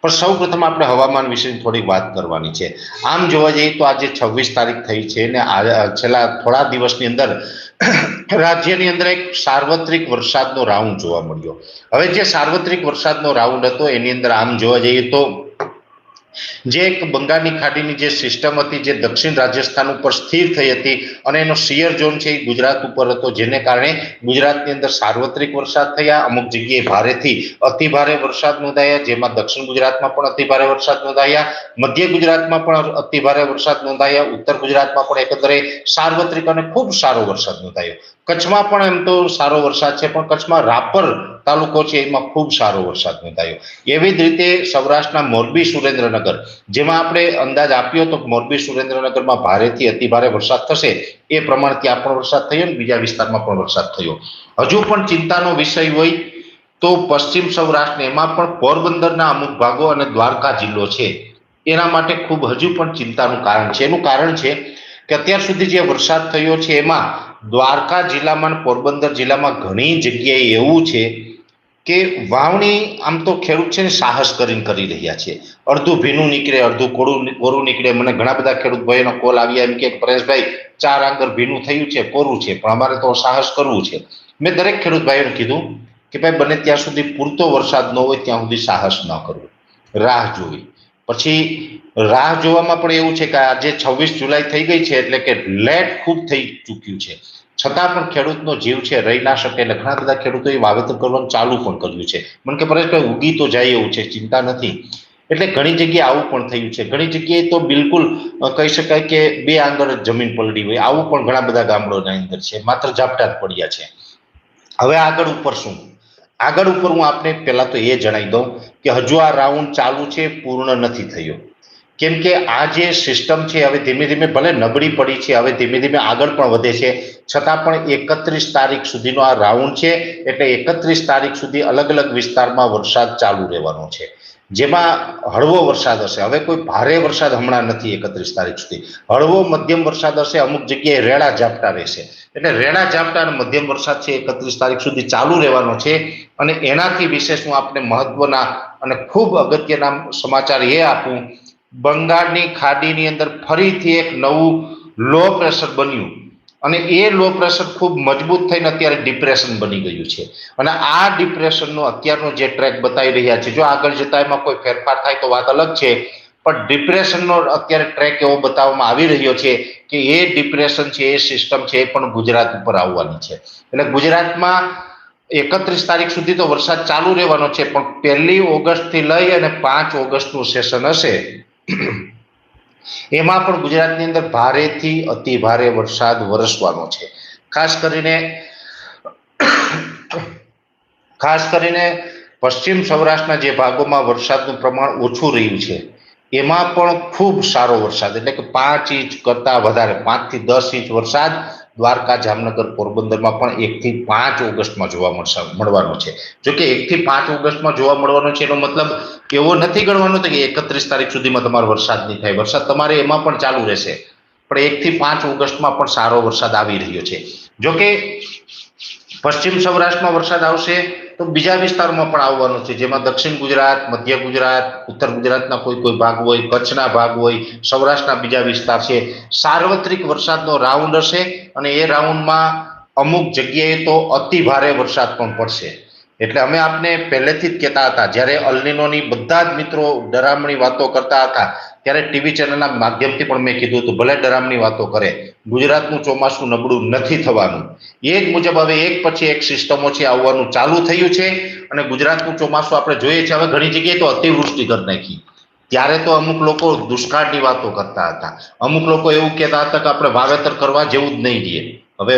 પણ સૌ પ્રથમ આપણે હવામાન વિશે થોડી વાત કરવાની છે. આમ જોવા જઈએ તો આજે 26 તારીખ થઈ છે ને છેલ્લા થોડા દિવસની અંદર રાજ્યની અંદર એક સાર્વત્રિક વરસાદનો રાઉન્ડ જોવા મળ્યો. હવે જે સાર્વત્રિક વરસાદનો રાઉન્ડ હતો એની અંદર આમ જોવા જઈએ તો જે એક બંગાળની ખાડીની જે સિસ્ટમ હતી જે દક્ષિણ રાજસ્થાન ઉપર સ્થિર થઈ હતી અને એનો શિયર ઝોન છે એ ગુજરાત ઉપર હતો, જેને કારણે ગુજરાતની અંદર સાર્વત્રિક વરસાદ થયા. અમુક જગ્યાએ ભારેથી અતિ ભારે વરસાદ નોંધાયા, જેમાં દક્ષિણ ગુજરાતમાં પણ અતિ ભારે વરસાદ નોંધાયા, મધ્ય ગુજરાતમાં પણ અતિ ભારે વરસાદ નોંધાયા, ઉત્તર ગુજરાતમાં પણ એકંદરે સાર્વત્રિક અને ખૂબ સારો વરસાદ નોંધાયો. કચ્છમાં પણ એમ તો સારો વરસાદ છે, પણ કચ્છમાં રાપર તાલુકો છે એમાં ખૂબ સારો વરસાદ નોંધાયો. એવી જ રીતે સૌરાષ્ટ્રના મોરબી સુરેન્દ્રનગર, જેમાં આપણે અંદાજ આપ્યો તો મોરબી સુરેન્દ્રનગરમાં ભારેથી અતિ ભારે વરસાદ થશે, એ પ્રમાણે ત્યાં પણ વરસાદ થયો અને બીજા વિસ્તારમાં પણ વરસાદ થયો. હજુ પણ ચિંતાનો વિષય હોય તો પશ્ચિમ સૌરાષ્ટ્ર, એમાં પણ પોરબંદરના અમુક ભાગો અને દ્વારકા જિલ્લો છે એના માટે ખૂબ હજુ પણ ચિંતાનું કારણ છે. એનું કારણ છે કે અત્યાર સુધી જે વરસાદ થયો છે એમાં દ્વારકા જિલ્લામાં અને પોરબંદર જિલ્લામાં ઘણી જગ્યાએ એવું છે કે વાવણી આમ તો ખેડૂત છે ને સાહસ કરીને કરી રહ્યા છે. અડધું ભીનું નીકળે, અડધું કોરું નીકળે. મને ઘણા બધા ખેડૂત ભાઈઓનો કોલ આવ્યા એમ કે પરેશભાઈ 4 આંગર ભીનું થયું છે, કોરું છે, પણ અમારે તો સાહસ કરવું છે. મેં દરેક ખેડૂત ભાઈઓને કીધું કે ભાઈ બને ત્યાં સુધી પૂરતો વરસાદ ન હોય ત્યાં સુધી સાહસ ન કરવું, રાહ જોવી. પછી રાહ જોવામાં પણ એવું છે કે આજે 26 જુલાઈ થઈ ગઈ છે એટલે કે લેટ ખૂબ થઈ ચૂક્યું છે, છતાં પણ ખેડૂતનો જીવ છે રહી ના શકે એટલે ઘણા બધા ખેડૂતોએ વાવેતર કરવાનું ચાલુ પણ કર્યું છે. મને કે પરેશભાઈ ઉગી તો જાય એવું છે, ચિંતા નથી. એટલે ઘણી જગ્યાએ આવું પણ થયું છે. ઘણી જગ્યાએ તો બિલકુલ કહી શકાય કે 2 આંગળ જમીન પલળી હોય, આવું પણ ઘણા બધા ગામડોના અંદર છે. માત્ર ઝાપટા જ પડ્યા છે. હવે આગળ ઉપર શું? આગળ ઉપર હું આપને પહેલા તો એ જણાવી દઉં કે હજુ આ રાઉન્ડ ચાલુ છે, પૂર્ણ નથી થયો. કેમ કે આ જે સિસ્ટમ છે હવે ધીમે ધીમે ભલે નબળી પડી છે, હવે ધીમે ધીમે આગળ પણ વધે છે, છતાં પણ 31 તારીખ સુધીનો આ રાઉન્ડ છે. એટલે 31 તારીખ સુધી અલગ અલગ વિસ્તારમાં વરસાદ ચાલુ રહેવાનો છે, જેમાં હળવો વરસાદ હશે. હવે કોઈ ભારે વરસાદ હમણાં નથી. 31 તારીખ સુધી હળવો મધ્યમ વરસાદ હશે, અમુક જગ્યાએ રેડા ઝાપટા રહેશે. એટલે રેડા ઝાપટા અને મધ્યમ વરસાદ છે 31 તારીખ સુધી ચાલુ રહેવાનો છે. અને એનાથી વિશેષ હું આપને મહત્વના અને ખૂબ અગત્યના સમાચાર એ આપું, બંગાળની ખાડીની અંદર ફરીથી એક નવું લો પ્રેશર બન્યું અને એ લો પ્રેશર ખૂબ મજબૂત થઈને અત્યારે ડિપ્રેશન બની ગયું છે. અને આ ડિપ્રેશનનો અત્યારનો જે ટ્રેક બતાવી રહ્યા છે, જો આગળ જતા એમાં કોઈ ફેરફાર થાય તો વાત અલગ છે, પણ ડિપ્રેશનનો અત્યારે ટ્રેક એવો બતાવવામાં આવી રહ્યો છે કે એ ડિપ્રેશન છે, એ સિસ્ટમ છે, એ પણ ગુજરાત ઉપર આવવાની છે. એટલે ગુજરાતમાં 31 તારીખ સુધી તો વરસાદ ચાલુ રહેવાનો છે, પણ 1 ઓગસ્ટથી લઈ અને 5 ઓગસ્ટનું સેશન હશે એમાં પણ ગુજરાતની અંદર ભારેથી અતિ ભારે વરસાદ વરસવાનો છે. ખાસ કરીને પશ્ચિમ સૌરાષ્ટ્રના જે ભાગોમાં વરસાદનું પ્રમાણ ઓછું રહ્યું છે એમાં પણ ખૂબ સારો વરસાદ, એટલે કે 5 ઇંચ કરતાં વધારે, 5 થી 10 ઇંચ વરસાદ દ્વારકા, જામનગર, પોરબંદરમાં પણ 1 થી 5 ઓગસ્ટમાં જોવા મળવાનો છે. જોકે 1 થી 5 ઓગસ્ટમાં જોવા મળવાનો છે એનો મતલબ એવો નથી ગણવાનો કે 31 તારીખ સુધીમાં તમારો વરસાદ નહીં થાય. વરસાદ તમારે એમાં પણ ચાલુ રહેશે, પણ 1 થી 5 ઓગસ્ટમાં પણ સારો વરસાદ આવી રહ્યો છે. જોકે પશ્ચિમ સૌરાષ્ટ્રમાં વરસાદ આવશે તો બીજા વિસ્તારોમાં પણ આવવાનો છે, જેમાં દક્ષિણ ગુજરાત, મધ્ય ગુજરાત, ઉત્તર ગુજરાતના કોઈ ભાગ હોય, કચ્છના ભાગ હોય, સૌરાષ્ટ્રના બીજા વિસ્તાર છે. સાર્વત્રિક વરસાદનો રાઉન્ડ હશે અને એ રાઉન્ડમાં અમુક જગ્યાએ તો અતિ ભારે વરસાદ પણ પડશે. એટલે અમે આપને પહેલેથી જ કહેતા હતા, જ્યારે અલ્નિનોની બધા જ મિત્રો ડરામણી વાતો કરતા હતા ત્યારે ટીવી ચેનલના માધ્યમથી પણ મેં કીધું હતું, ભલે ડરામણી વાતો કરે, ગુજરાતનું ચોમાસું નબળું નથી થવાનું. એ જ મુજબ હવે એક પછી એક સિસ્ટમો છે આવવાનું ચાલુ થયું છે અને ગુજરાતનું ચોમાસું આપણે જોઈએ છીએ. હવે ઘણી જગ્યાએ તો અતિવૃષ્ટિ કરી નાખી. ત્યારે તો અમુક લોકો દુષ્કાળની વાતો કરતા હતા, અમુક લોકો એવું કહેતા હતા કે આપણે વાવેતર કરવા જેવું જ નહીં દઈએ. હવે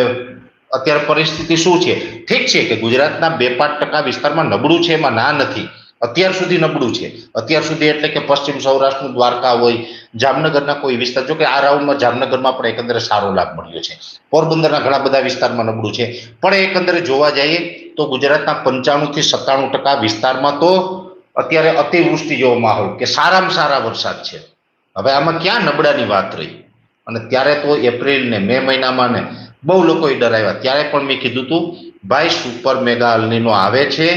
અત્યારે પરિસ્થિતિ શું છે? ઠીક છે કે ગુજરાતના 2-5% વિસ્તારમાં નબળું છે, એમાં ના નથી. અત્યાર સુધી નબળું છે, અત્યાર સુધી એટલે કે પશ્ચિમ સૌરાષ્ટ્રનું દ્વારકા હોય, જામનગરના કોઈ વિસ્તાર, જો કે આ રાઉન્ડમાં જામનગરમાં પણ એકંદરે સારો લાભ મળ્યો છે. પોરબંદરના ઘણા બધા વિસ્તારમાં નબળું છે, પણ એકંદરે જોવા જઈએ તો ગુજરાતના 95 થી 97% વિસ્તારમાં તો અત્યારે અતિવૃષ્ટિ જેવો માહોલ કે સારામાં સારા વરસાદ છે. હવે આમાં ક્યાં નબળાની વાત રહી? અને ત્યારે તો એપ્રિલ ને મે મહિનામાં ને બહુ લોકોએ ડરાવ્યા. ત્યારે પણ મેં કીધું હતું ભાઈ સુપર મેગા અલ્નિનો આવે છે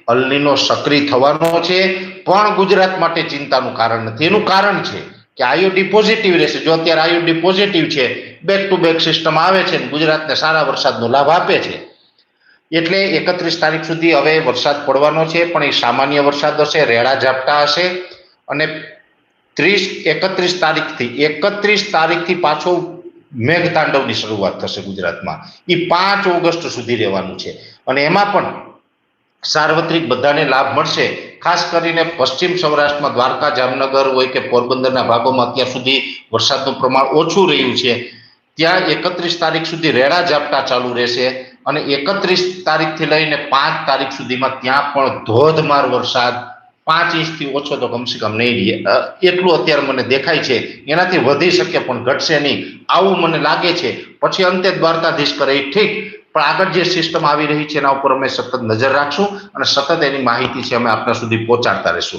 અલ્નીનો સક્રિય થવાનો છે, પણ ગુજરાત માટે ચિંતાનું કારણ નથી. એનું કારણ છે કે આઈઓડી પોઝિટિવ રહેશે. જો અત્યારે આઈઓડી પોઝિટિવ છે, બેક ટુ બેક સિસ્ટમ આવે છે, ગુજરાતને સારા વરસાદનો લાભ આપે છે. એટલે 31 તારીખ સુધી હવે વરસાદ પડવાનો છે, પણ એ સામાન્ય વરસાદ હશે, રેડા ઝાપટા હશે. અને 31 તારીખથી પાછો મેઘતાંડવની શરૂઆત થશે ગુજરાતમાં. એ 5 ઓગસ્ટ સુધી રહેવાનું છે. અને એમાં પણ સાર્વત્રિક બધાને લાભ મળશે. ખાસ કરીને પશ્ચિમ સૌરાષ્ટ્રમાં દ્વારકા, જામનગર હોય કે પોરબંદરના ભાગોમાં અત્યાર સુધી વરસાદનું પ્રમાણ ઓછું રહ્યું છે. ત્યાં 31 તારીખ સુધી રેડા ઝાપટા ચાલુ રહેશે. અને 31 તારીખથી લઈને 5 તારીખ સુધીમાં ત્યાં પણ ધોધમાર વરસાદ, 5 ઇંચથી ઓછો તો કમસે કમ નહીં, એટલું અત્યારે મને દેખાય છે. એનાથી વધી શકે પણ ઘટશે નહીં, આવું મને લાગે છે. પછી અંતે દ્વારકાધીશ કરે એ ઠીક, પણ આગળ જે સિસ્ટમ આવી રહી છે એના ઉપર અમે સતત નજર રાખશું અને સતત એની માહિતી છે અમે આપણા સુધી પહોંચાડતા રહીશું.